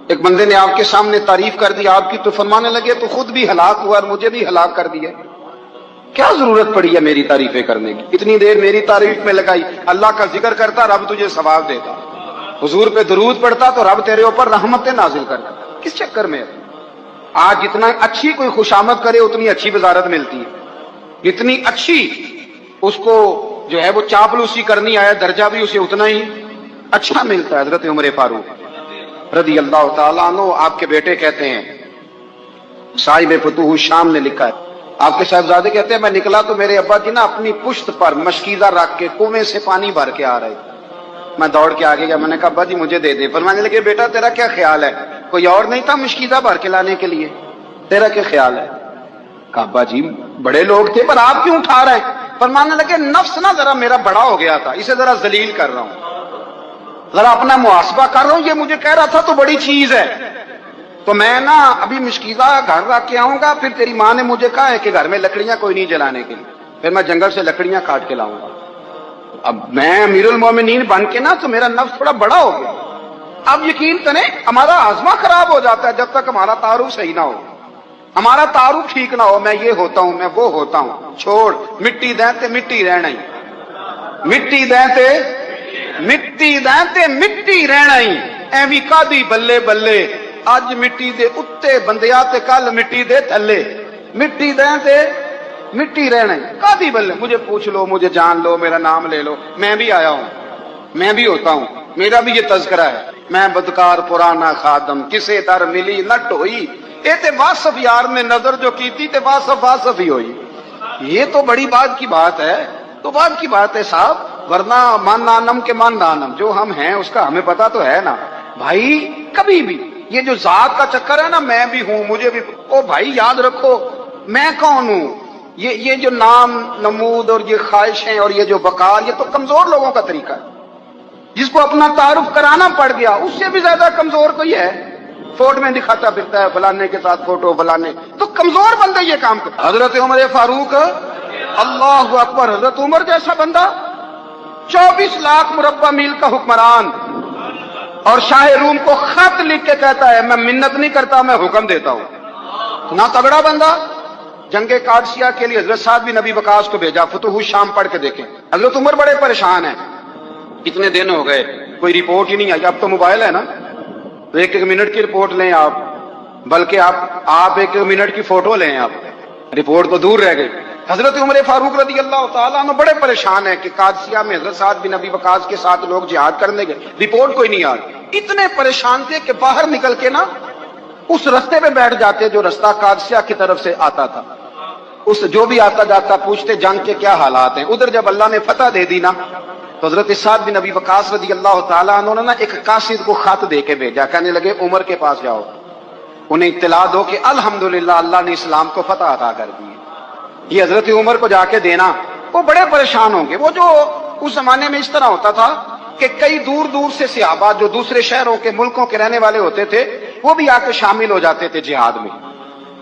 ایک بندے نے آپ کے سامنے تعریف کر دی آپ کی تو فرمانے لگے تو خود بھی ہلاک ہوا اور مجھے بھی ہلاک کر دیا. کیا ضرورت پڑی ہے میری تعریفیں کرنے کی؟ اتنی دیر میری تعریف میں لگائی. اللہ کا ذکر کرتا رب تجھے ثواب دیتا، حضور پہ درود پڑھتا تو رب تیرے اوپر رحمتیں نازل کرتا. کس چکر میں؟ آج جتنا اچھی کوئی خوشامد کرے اتنی اچھی وزارت ملتی ہے، جتنی اچھی اس کو جو ہے وہ چاپلوسی کرنی آیا درجہ بھی اسے اتنا ہی اچھا ملتا ہے. حضرت عمر فاروق رضی اللہ تعالیٰ عنہ آپ کے بیٹے کہتے ہیں، صاحب فتوح الشام نے لکھا ہے، آپ کے صاحبزادے کہتے ہیں میں نکلا تو میرے ابا جی نا اپنی پشت پر مشکیزہ رکھ کے کنویں سے پانی بھر کے آ رہے. میں دوڑ کے آگے گیا، میں نے کہا ابا جی مجھے دے دے. فرمانے لگے بیٹا تیرا کیا خیال ہے، کوئی اور نہیں تھا مشکیزہ بھر کے لانے کے لیے، تیرا کیا خیال ہے؟ کہا ابا جی بڑے لوگ تھے پر آپ کیوں اٹھا رہے ہیں؟ فرمانے لگے نفس نا ذرا میرا بڑا ہو گیا تھا، اسے ذرا ذلیل کر رہا ہوں، ذرا اپنا محاسبہ کر رہا ہوں. یہ مجھے کہہ رہا تھا تو بڑی چیز ہے، تو میں نا ابھی مشکیزہ گھر رکھ کے آؤں گا، پھر تیری ماں نے مجھے کہا ہے کہ گھر میں لکڑیاں کوئی نہیں جلانے کے لیے، پھر میں جنگل سے لکڑیاں کاٹ کے لاؤں گا. اب میں امیر المومنین بن کے نا تو میرا نفس تھوڑا بڑا ہو گیا. اب یقین کریں ہمارا ہاضمہ خراب ہو جاتا ہے جب تک ہمارا تعارف صحیح نہ ہو، ہمارا تعارف ٹھیک نہ ہو. میں یہ ہوتا ہوں، میں وہ ہوتا ہوں. چھوڑ مٹی دیں تے مٹی رہنا ہی، مٹی دیں تے مٹی دیں تے مٹی رہنا ہی. ایویں کادی بلے بلے اج مٹی دے اتے بندیا تے کل مٹی دے تھلے. مٹی دیں تے مٹی رہنا ہی کادی بلے. مجھے پوچھ لو، مجھے جان لو، میرا نام لے لو، میں بھی آیا ہوں، میں بھی ہوتا ہوں، میرا بھی یہ تذکرہ ہے. میں بدکار پرانا خادم کسے در ملی نہ ٹوئی، اے تے واصف یار نے نظر جو کی تھی تے واصف واصف ہی ہوئی. یہ تو بڑی بات کی بات ہے، تو بات کی بات ہے صاحب، ورنہ من نانم کے من نانم جو ہم ہیں اس کا ہمیں پتا تو ہے نا بھائی. کبھی بھی یہ جو ذات کا چکر ہے نا، میں بھی ہوں مجھے بھی، او بھائی یاد رکھو میں کون ہوں. یہ جو نام نمود اور یہ خواہشیں اور یہ جو وقار، یہ تو کمزور لوگوں کا طریقہ ہے. جس کو اپنا تعارف کرانا پڑ گیا اس سے بھی زیادہ کمزور کوئی ہے. فوٹو میں دکھاتا پھرتا ہے فلانے کے ساتھ فوٹو فلانے، تو کمزور بندہ یہ کام کرتا. حضرت عمر فاروق اللہ اکبر، حضرت عمر جیسا بندہ 24 لاکھ مربع میل کا حکمران، اور شاہ روم کو خط لکھ کے کہتا ہے میں منت نہیں کرتا میں حکم دیتا ہوں. اتنا تگڑا بندہ. جنگ قادسیہ کے لیے حضرت سعد بن نبی وقاص کو بھیجا. فتوح الشام پڑھ کے دیکھیں. حضرت عمر بڑے پریشان ہیں، اتنے دن ہو گئے کوئی رپورٹ ہی نہیں آئی. اب تو موبائل ہے نا، تو ایک ایک منٹ کی رپورٹ لیں آپ، بلکہ آپ ایک منٹ کی فوٹو لیں. آپ رپورٹ تو دور رہ گئی. حضرت عمر فاروق رضی اللہ تعالیٰ عنہ بڑے پریشان ہیں کہ قادسیہ میں حضرت سعد بن نبی وقاص کے ساتھ لوگ جہاد کرنے گئے، رپورٹ کوئی نہیں آ رہی. اتنے پریشان تھے کہ باہر نکل کے نا اس رستے پہ بیٹھ جاتے جو رستہ قادسیہ کی طرف سے آتا تھا. اس جو بھی آتا جاتا پوچھتے جنگ کے کیا حالات ہیں. ادھر جب اللہ نے فتح دے دی نا تو حضرت سعد بن نبی وقاص رضی اللہ تعالیٰ عنہ نے نا ایک قاصد کو خط دے کے بھیجا. کہنے لگے عمر کے پاس جاؤ، انہیں اطلاع دو کہ الحمدللہ اللہ نے اسلام کو فتح عطا کر دی. یہ حضرت عمر کو جا کے دینا. وہ بڑے پریشان ہوں گے. وہ جو اس زمانے میں اس طرح ہوتا تھا کہ کئی دور دور سے صحابہ جو دوسرے شہروں کے ملکوں کے رہنے والے ہوتے تھے وہ بھی آ کے شامل ہو جاتے تھے جہاد میں.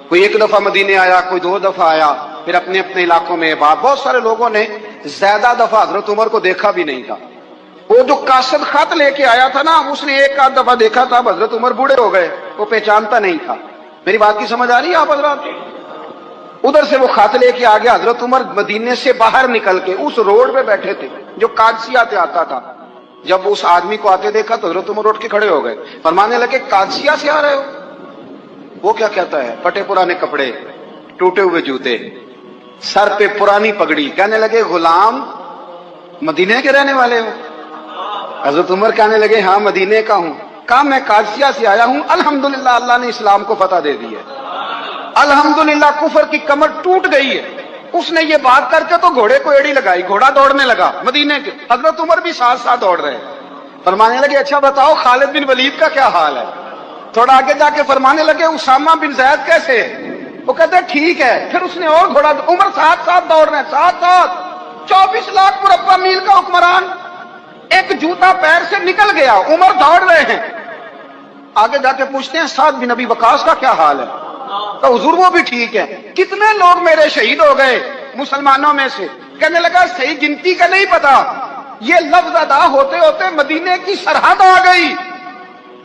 کوئی ایک دفعہ مدینے آیا، کوئی 2 دفعہ آیا، پھر اپنے اپنے علاقوں میں. بہت سارے لوگوں نے زیادہ دفعہ حضرت عمر کو دیکھا بھی نہیں تھا. وہ جو قاصد خط لے کے آیا تھا نا اس نے ایک آدھ دفعہ دیکھا تھا. حضرت عمر بوڑھے ہو گئے، وہ پہچانتا نہیں تھا. میری بات کی سمجھ آ رہی ہے آپ حضرات؟ ادھر سے وہ خط لے کے آ گیا. حضرت عمر مدینے سے باہر نکل کے اس روڈ پہ بیٹھے تھے جو قادسیہ سے آتا تھا. جب اس آدمی کو آتے دیکھا تو حضرت عمر اٹھ کے کھڑے ہو گئے. فرمانے لگے قادسیہ سے آ رہے ہو؟ وہ کیا کہتا ہے؟ پٹے پرانے کپڑے، ٹوٹے ہوئے جوتے، سر پہ پرانی پگڑی. کہنے لگے غلام مدینے کے رہنے والے ہو؟ حضرت عمر کہنے لگے ہاں مدینے کا ہوں. کہا میں قادسیہ سے آیا ہوں، الحمدللہ اللہ نے اسلام کو فتح دے دی ہے، الحمدللہ کفر کی کمر ٹوٹ گئی ہے. اس نے یہ بات کر کے تو گھوڑے کو ایڑی لگائی، گھوڑا دوڑنے لگا مدینے کے. حضرت عمر بھی ساتھ ساتھ دوڑ رہے. فرمانے لگے اچھا بتاؤ خالد بن ولید کا کیا حال ہے؟ تھوڑا آگے جا کے فرمانے لگے اسامہ بن زید کیسے ہے؟ وہ کہتے ہیں ٹھیک ہے. پھر اس نے اور گھوڑا. عمر ساتھ ساتھ دوڑ رہے ہیں، ساتھ ساتھ. 24 لاکھ مربع میل کا حکمران، ایک جوتا پیر سے نکل گیا، عمر دوڑ رہے ہیں. آگے جا کے پوچھتے ہیں سعد بن نبی وقاص کا کیا حال ہے؟ تو حضور وہ بھی ٹھیک ہے. کتنے لوگ میرے شہید ہو گئے مسلمانوں میں سے؟ کہنے لگا صحیح گنتی کا نہیں پتا، یہ لفظ ادا ہوتے ہوتے مدینے کی سرحد آ گئی.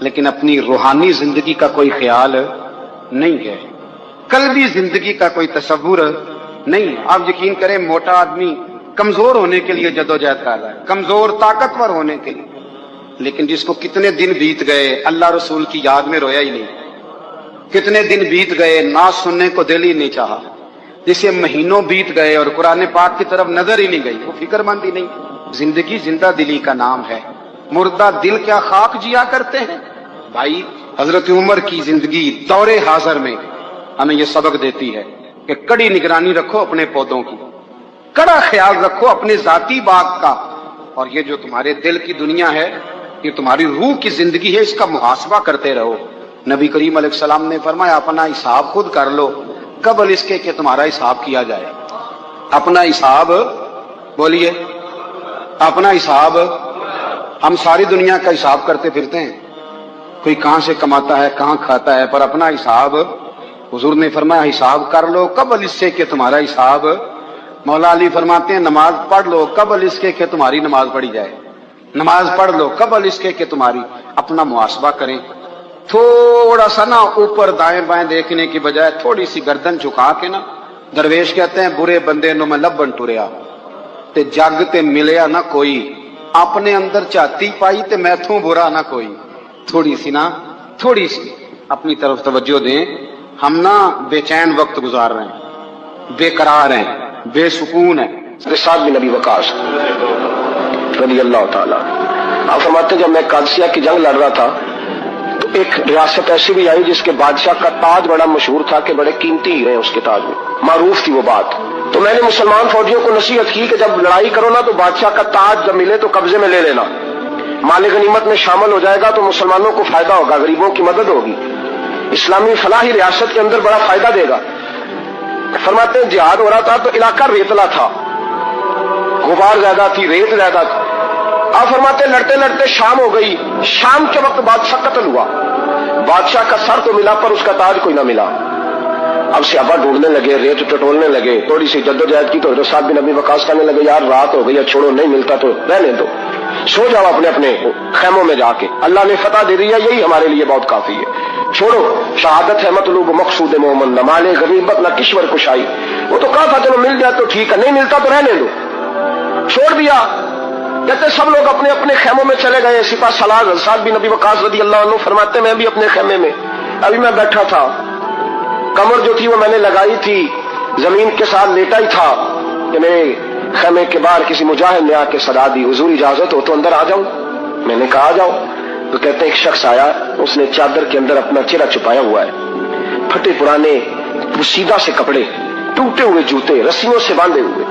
لیکن اپنی روحانی زندگی کا کوئی خیال نہیں ہے، قلبی زندگی کا کوئی تصور نہیں۔ آپ یقین کریں موٹا آدمی کمزور ہونے کے لیے جدوجہد کر رہا ہے، کمزور طاقتور ہونے کے لیے، لیکن جس کو کتنے دن بیت گئے اللہ رسول کی یاد میں رویا ہی نہیں، کتنے دن بیت گئے نہ سننے کو دل ہی نہیں چاہا، جسے مہینوں بیت گئے اور قرآن پاک کی طرف نظر ہی نہیں گئی، وہ فکر مند ہی نہیں۔ زندگی زندہ دلی کا نام ہے، مردہ دل کیا خاک جیا کرتے ہیں۔ بھائی حضرت عمر کی زندگی دور حاضر میں ہمیں یہ سبق دیتی ہے کہ کڑی نگرانی رکھو اپنے پودوں کی، کڑا خیال رکھو اپنے ذاتی باغ کا، اور یہ جو تمہارے دل کی دنیا ہے، یہ تمہاری روح کی زندگی ہے، اس کا محاسبہ کرتے رہو۔ نبی کریم علیہ السلام نے فرمایا اپنا حساب خود کر لو قبل اس کے کہ تمہارا حساب کیا جائے۔ اپنا حساب بولیے، اپنا حساب۔ ہم ساری دنیا کا حساب کرتے پھرتے ہیں، کوئی کہاں سے کماتا ہے کہاں کھاتا ہے، پر اپنا حساب حضور نے فرمایا حساب کر لو قبل اس سے کہ تمہارا حساب۔ مولا علی فرماتے ہیں نماز پڑھ لو قبل اس کے کہ تمہاری نماز پڑھی جائے، نماز پڑھ لو قبل اس کے کہ تمہاری۔ اپنا محاسبہ کریں، تھوڑا سا نا اوپر دائیں بائیں دیکھنے کی بجائے تھوڑی سی گردن جھکا کے نا، درویش کہتے ہیں برے بندے نو میں لبن ٹریا تے جگ تے ملیا نہ کوئی، اپنے اندر چاتی پائی تے میتھوں برا نہ کوئی۔ تھوڑی سی نا، تھوڑی سی اپنی طرف توجہ دیں۔ ہم نا بے چین وقت گزار رہے ہیں، بے قرار ہیں، بے سکون ہیں۔ سعد بن ابی وقاص رضی اللہ تعالیٰ، آپ فرماتے ہیں جب میں قادسیہ کی جنگ لڑ رہا تھا تو ایک ریاست ایسی بھی آئی جس کے بادشاہ کا تاج بڑا مشہور تھا کہ بڑے قیمتی ہیرے ہیں اس کے تاج میں، معروف تھی وہ بات۔ تو میں نے مسلمان فوجیوں کو نصیحت کی کہ جب لڑائی کرو نا تو بادشاہ کا تاج جب ملے تو قبضے میں لے لینا، مال غنیمت میں شامل ہو جائے گا تو مسلمانوں کو فائدہ ہوگا، غریبوں کی مدد ہوگی، اسلامی فلاحی ریاست کے اندر بڑا فائدہ دے گا۔ فرماتے ہیں جہاد ہو رہا تھا تو علاقہ ریتلا تھا، غبار زیادہ تھی، ریت زیادہ تھی۔ آپ فرماتے ہیں لڑتے لڑتے شام ہو گئی، شام کے وقت بادشاہ قتل ہوا، بادشاہ کا سر تو ملا پر اس کا تاج کوئی نہ ملا۔ اب صحابہ ڈھونڈنے لگے، ریت ٹٹولنے لگے، تھوڑی سی جدوجہد کی تو حضرت سعد بن ابی وقاص کہنے لگے یار رات ہو گئی ہے، چھوڑو نہیں ملتا تو رہنے دو، سو جاؤ اپنے اپنے خیموں میں جا کے، اللہ نے فتح دے دی ہے، یہی ہمارے لیے بہت کافی ہے، چھوڑو، شہادت ہے مطلوب مقصود مومن، نہ مال غنیمت نہ کشور کشائی۔ وہ تو کہا تھا چلو مل جائے تو ٹھیک ہے، نہیں ملتا تو رہنے دو، چھوڑ دیا۔ کہتے سب لوگ اپنے اپنے خیموں میں چلے گئے۔ سپاہ سالار سعد بن ابی وقاص رضی اللہ عنہ فرماتے میں بھی اپنے خیمے میں، ابھی میں بیٹھا تھا، کمر جو تھی وہ میں نے لگائی تھی، زمین کے ساتھ لیٹا ہی تھا کہ میرے خیمے کے باہر کسی مجاہد نے آ کے صدا دی حضور اجازت ہو تو اندر آ جاؤں؟ میں نے کہا آ جاؤ۔ تو کہتے ہیں ایک شخص آیا، اس نے چادر کے اندر اپنا چہرہ چھپایا ہوا ہے، پھٹے پرانے پوشیدہ سے کپڑے، ٹوٹے ہوئے جوتے، رسیوں سے باندھے ہوئے،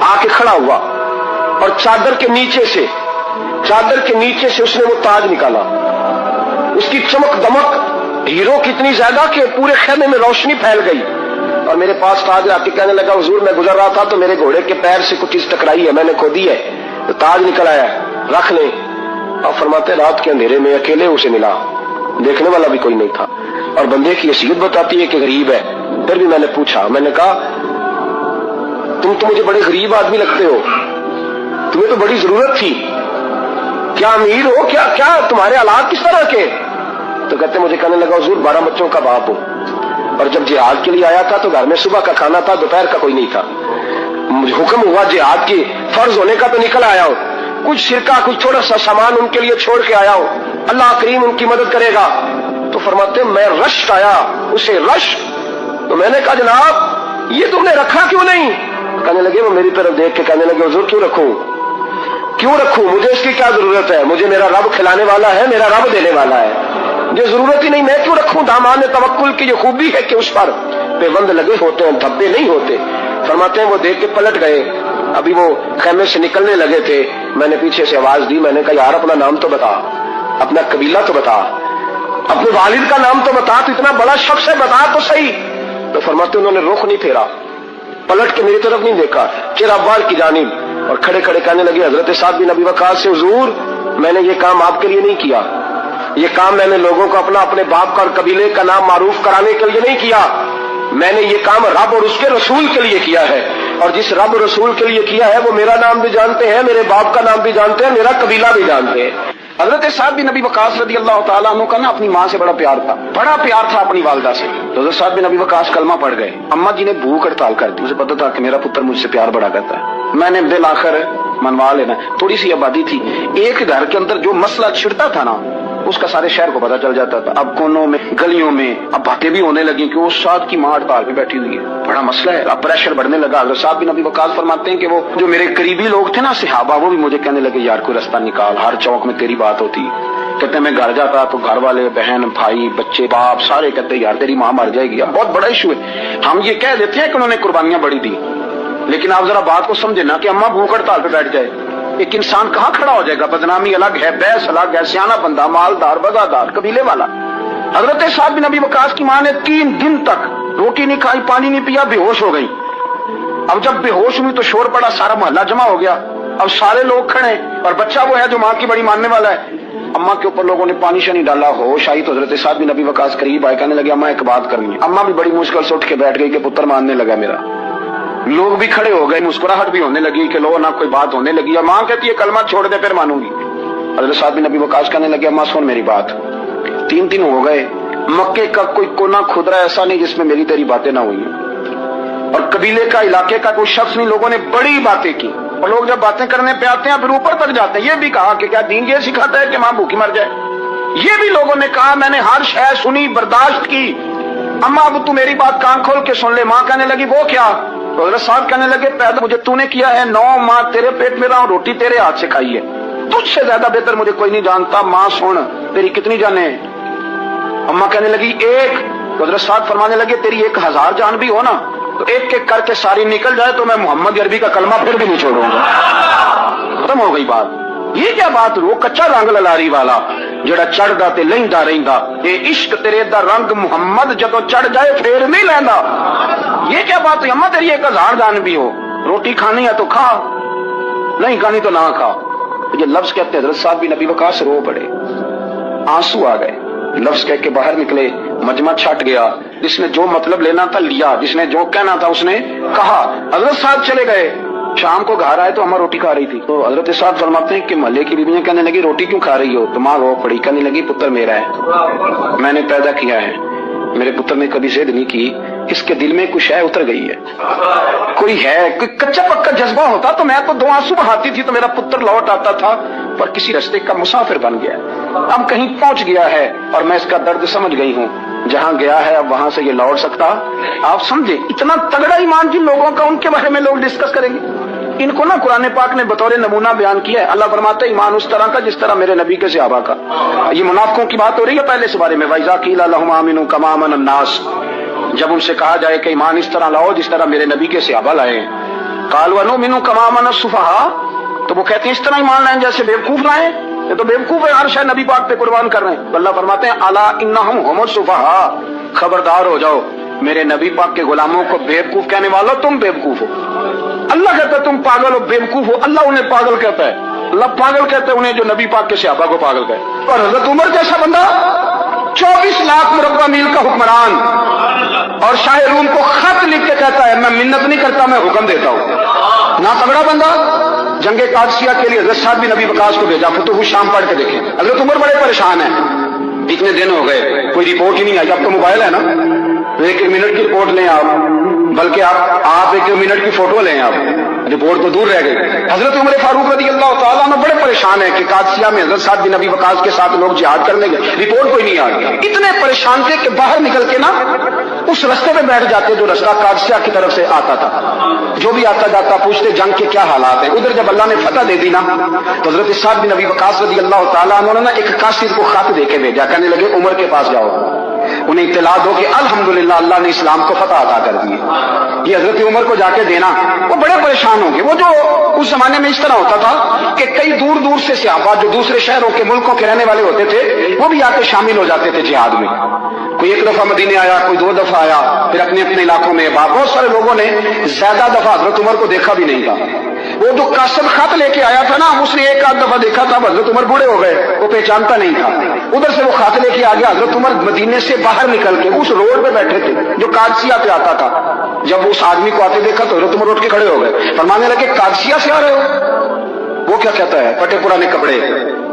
آ کے کھڑا ہوا اور چادر کے نیچے سے اس نے وہ تاج نکالا۔ اس کی چمک دمک ہیرو کتنی زیادہ کہ پورے خیمے میں روشنی پھیل گئی، اور میرے پاس تاج آ کے کہنے لگا حضور میں گزر رہا تھا تو میرے گھوڑے کے پیر سے کچھ چیز ٹکرائی ہے، میں نے کھودی ہے تو تاج نکل آیا ہے، رکھ لیں۔ اور فرماتے رات کے اندھیرے میں اکیلے اسے ملا، دیکھنے والا بھی کوئی نہیں تھا، اور بندے کی حیثیت بتاتی ہے کہ غریب ہے۔ پھر بھی میں نے پوچھا، میں نے کہا تم تو مجھے بڑے غریب آدمی لگتے ہو، تمہیں تو بڑی ضرورت تھی، کیا امیر ہو، کیا تمہارے حالات کس طرح کے؟ تو کہتے مجھے کہنے لگا حضور 12 بچوں کا باپ ہوں، اور جب جہاد کے لیے آیا تھا تو گھر میں صبح کا کھانا تھا، دوپہر کا کوئی نہیں تھا، مجھے حکم ہوا جہاد کے فرض ہونے کا تو نکل آیا ہوں، کچھ شرکا کچھ تھوڑا سا سامان ان کے لیے چھوڑ کے آیا ہوں، اللہ کریم ان کی مدد کرے گا۔ تو فرماتے میں رشک آیا، اسے رشک، تو میں نے کہا جناب یہ تم نے رکھا کیوں نہیں؟ کہنے لگے وہ میری طرف دیکھ کے کہنے لگے حضور کیوں رکھوں، مجھے اس کی کیا ضرورت ہے، مجھے میرا رب کھلانے والا ہے، میرا رب دینے والا ہے، یہ ضرورت ہی نہیں، میں کیوں رکھوں؟ دامان توکل کی یہ خوبی ہے کہ اس پر پیبند لگے ہوتے ہیں، دھبے نہیں ہوتے۔ فرماتے ہیں وہ دیکھ کے پلٹ گئے، ابھی وہ خیمے سے نکلنے لگے تھے، میں نے پیچھے سے آواز دی، میں نے کہا یار اپنا نام تو بتا، اپنا قبیلہ تو بتا، اپنے والد کا نام تو بتا، تو اتنا بڑا شخص ہے بتا تو صحیح۔ تو فرماتے انہوں نے رخ نہیں پھیرا، پلٹ کے میری طرف نہیں دیکھا، چہرہ بال کی جانب، اور کھڑے کھڑے کہنے لگے حضرت سعد بن ابی وقاص سے حضور میں نے یہ کام آپ کے لیے نہیں کیا، یہ کام میں نے لوگوں کو اپنے باپ کا اور قبیلے کا نام معروف کرانے کے لیے نہیں کیا، میں نے یہ کام رب اور اس کے رسول کے لیے کیا ہے، اور جس رب رسول کے لیے کیا ہے وہ میرا نام بھی جانتے ہیں، میرے باپ کا نام بھی جانتے ہیں، میرا قبیلہ بھی جانتے ہیں۔ حضرت سعد بن نبی وقاص رضی اللہ تعالیٰ عنہ کا نا اپنی ماں سے بڑا پیار تھا اپنی والدہ سے. تو حضرت سعد بن نبی وقاص کلمہ پڑھ گئے. اماں جی نے بھوک ہڑتال کر دی. مجھے پتا تھا کہ میرا پتر مجھ سے پیار بڑا کرتا ہے, میں نے بالآخر منوا لینا. تھوڑی سی آبادی تھی, ایک گھر کے اندر جو مسئلہ چھڑتا تھا نا اس کا سارے شہر کو پتا چل جاتا تھا. اب کونوں میں گلیوں میں اب باتیں بھی ہونے لگی کہ اس سعد کی ماں ہڑتال پہ بیٹھی ہوئی ہے, بڑا مسئلہ ہے. اب پریشر بڑھنے لگا. حضرت سعد بن نبی وقاص فرماتے ہیں کہ وہ جو میرے قریبی لوگ تھے نا صحابہ, وہ بھی مجھے کہنے لگے یار کوئی رستہ نکال, ہر چوک میں تیری بات ہوتی. کہتے ہیں میں گھر جاتا تو گھر والے بہن بھائی بچے باپ سارے کہتے ہیں یار تیری ماں مر جائے گی. اب بہت بڑا ایشو ہے. ہم یہ کہہ دیتے ہیں کہ انہوں نے قربانیاں بڑی دی, لیکن آپ ذرا بات کو سمجھے نا کہ اماں بھوک ہڑتال پہ بیٹھ جائے, ایک انسان کہاں کھڑا ہو جائے گا؟ بدنامی الگ ہے, بحث الگ ہے, سیاںا بندہ مالدار وزادار قبیلے والا. حضرت سعد بن نبی وقاص کی ماں نے 3 دن تک روٹی نہیں کھائی, پانی نہیں پیا, بے ہوش ہو گئی. اب جب بے ہوش ہوئی تو شور پڑا, سارا محلہ جمع ہو گیا. اب سارے لوگ کھڑے اور بچہ وہ ہے جو ماں کی بڑی ماننے والا ہے. اماں کے اوپر لوگوں نے پانی شانی ڈالا, ہوش آئی تو حضرت سعد بن نبی وقاص قریب آئے, کہنے لگے اماں ایک بات کرنی ہے. اماں بھی بڑی مشکل سے اٹھ کے بیٹھ گئی کہ پتر ماننے لگا میرا. لوگ بھی کھڑے ہو گئے, مسکراہٹ بھی ہونے لگی کہ لو نہ کوئی بات ہونے لگی. ماں کہتی ہے کلمہ چھوڑ دے پھر مانوں گی. حضرت سعد بن نبی وقاص کہنے لگے اماں سن میری بات, 3 دن ہو گئے, مکے کا کوئی کونا کھدرا ایسا نہیں جس میں میری تیری باتیں نہ ہوئی ہیں, اور قبیلے کا علاقے کا کوئی شخص نہیں. لوگوں نے بڑی باتیں کی, اور لوگ جب باتیں کرنے پہ آتے ہیں پھر اوپر تک جاتے ہیں. یہ بھی کہا کہ کیا دین یہ سکھاتا ہے کہ ماں بھوکی مر جائے؟ یہ بھی لوگوں نے کہا. میں نے ہر شے سنی, برداشت کی. اماں اب تو میری بات کان کھول کے سن لے. ماں کہنے لگی وہ کیا؟ تو حضرت صاحب کہنے لگے پیدا مجھے تو نے کیا ہے, 9 ماہ تیرے پیٹ میں رہا ہوں, روٹی تیرے ہاتھ سے کھائی ہے, تجھ سے زیادہ بہتر مجھے کوئی نہیں جانتا. ماں سن تیری کتنی جانیں؟ اماں کہنے لگی 1. تو حضرت صاحب فرمانے لگے تیری 1000 جان بھی ہو نا تو ایک ایک کر کے ساری نکل جائے تو میں محمد عربی کا کلمہ پھر بھی نہیں چھوڑوں گا. ختم ہو گئی بات. یہ کیا بات؟ وہ کچا رنگ للاری والا جڑا چڑھدا تے لیندا رہندا, اے عشق تیرے دا رنگ محمد جدو چڑھ جائے پھر نہیں لیندا. یہ کیا بات ہے؟ اماں تیری 1000 جان بھی ہو, روٹی کھانی ہے تو کھا, نہیں کھانی تو نہ کھا. یہ لفظ کہتے حضرت صاحب بھی نبی وقاص رو پڑے, آنسو آ گئے. لفظ کہہ کے باہر نکلے, مجمع چھٹ گیا. جس نے جو مطلب لینا تھا لیا, جس نے جو کہنا تھا اس نے کہا. حضرت صاحب چلے گئے. شام کو گھر آئے تو اماں روٹی کھا رہی تھی. تو حضرت صاحب فرماتے ہیں کہ محلے کی بیویاں کہنے لگی روٹی کیوں کھا رہی ہو؟ تو ماں رو پڑی, کہنے لگی پتر میرا ہے, میں نے پیدا کیا ہے, میرے پتر نے کبھی ضد نہیں کی, اس کے دل میں کچھ ہے اتر گئی ہے. کوئی کچا پکا جذبہ ہوتا تو میں تو 2 آنسو بہاتی تھی تو میرا پتر لوٹ آتا تھا, پر کسی رستے کا مسافر بن گیا, اب کہیں پہنچ گیا ہے اور میں اس کا درد سمجھ گئی ہوں. جہاں گیا ہے اب وہاں سے یہ لوٹ سکتا. آپ سمجھے اتنا تگڑا ایمان جن لوگوں کا, ان کے بارے میں لوگ ڈسکس کریں گے. ان کو نا قرآن پاک نے بطور نمونہ بیان کیا ہے. اللہ فرماتا ہے ایمان اس طرح کا جس طرح میرے نبی کے صحابہ کا. یہ منافقوں کی بات ہو رہی ہے پہلے سے بارے میں. وَإِذَا قِيلَ لَهُمْ آمِنُوا كَمَا آمَنَ النَّاسُ, جب ان سے کہا جائے کہ ایمان اس طرح لاؤ جس طرح میرے نبی کے صحابہ لائے ہیں. قَالُوا وَنُؤْمِنُ كَمَا آمَنَ السُّفَهَاءُ, تو وہ کہتے ہیں اس طرح ایمان لائیں جیسے بیوقوف لائیں. یہ تو بیوقوف ہے, ہر شے نبی پاک پہ قربان کر رہے ہیں. اللہ فرماتے ہیں الا انہم هم السفہاء, خبردار ہو جاؤ میرے نبی پاک کے غلاموں کو بیوقوف کہنے والوں تم بیوقوف ہو. اللہ کہتا ہے تم پاگل ہو, بیوقوف ہو. اللہ انہیں پاگل کہتا ہے, اللہ پاگل کہتا ہے انہیں جو نبی پاک کے صحابہ کو پاگل کہتا ہے. اور حضرت عمر جیسا بندہ 24 لاکھ مربع میل کا حکمران اور شاہ روم کو خط لکھ کے کہتا ہے میں منت نہیں کرتا میں حکم دیتا ہوں. نہ تگڑا بندہ جنگ قادسیہ کے لیے حضرت سعد بن نبی وقاص کو بھیجا. فتح الشام پڑھ کے دیکھیں. حضرت عمر بڑے پریشان ہیں, اتنے دن ہو گئے کوئی رپورٹ ہی نہیں آئی. اب تو موبائل ہے نا, 1 منٹ کی رپورٹ لیں آپ, بلکہ آپ 1 منٹ کی فوٹو لیں, آپ رپورٹ تو دور رہ گئی. حضرت عمر فاروق رضی اللہ تعالیٰ عنہ بڑے پریشان ہیں کہ قادسیہ میں حضرت سعد بن نبی وقاص کے ساتھ لوگ جہاد کرنے گئے, رپورٹ کوئی نہیں آ گئی. اتنے پریشان تھے کہ باہر نکل کے نا اس رستے پہ بیٹھ جاتے جو رستہ قادسیہ کی طرف سے آتا تھا. جو بھی آتا جاتا پوچھتے جنگ کے کیا حالات ہیں. ادھر جب اللہ نے فتح دے دی نا تو حضرت سعد بن نبی وقاص رضی اللہ تعالیٰ عنہ نے ایک قاصد کو خط دے کے بھیجا. کہنے لگے عمر کے پاس جاؤ, انہیں اطلاع دو کہ الحمدللہ اللہ نے اسلام کو فتح عطا کر دی. یہ حضرت عمر کو جا کے دینا. وہ بڑے پریشان ہوں گے. وہ جو اس زمانے میں اس طرح ہوتا تھا کہ کئی دور دور سے صحابہ جو دوسرے شہروں کے ملکوں کے رہنے والے ہوتے تھے وہ بھی آ کے شامل ہو جاتے تھے جہاد میں. کوئی 1 دفعہ مدینے آیا, کوئی 2 دفعہ آیا, پھر اپنے اپنے علاقوں میں. بہت سارے لوگوں نے زیادہ دفعہ حضرت عمر کو دیکھا بھی نہیں تھا. وہ جو قاصد خط لے کے آیا تھا نا اس نے 1 آدھ دفعہ دیکھا تھا. حضرت عمر بوڑھے ہو گئے, وہ پہچانتا نہیں تھا. ادھر سے وہ خط لے کے آ گیا. حضرت عمر مدینے سے باہر نکل کے اس روڈ پہ بیٹھے تھے جو قادسیہ پہ آتا تھا. جب اس آدمی کو آتے دیکھا تو حضرت عمر اٹھ کے کھڑے ہو گئے, فرمانے لگے قادسیہ سے آ رہے ہو؟ وہ کیا کہتا ہے؟ پٹے پرانے کپڑے,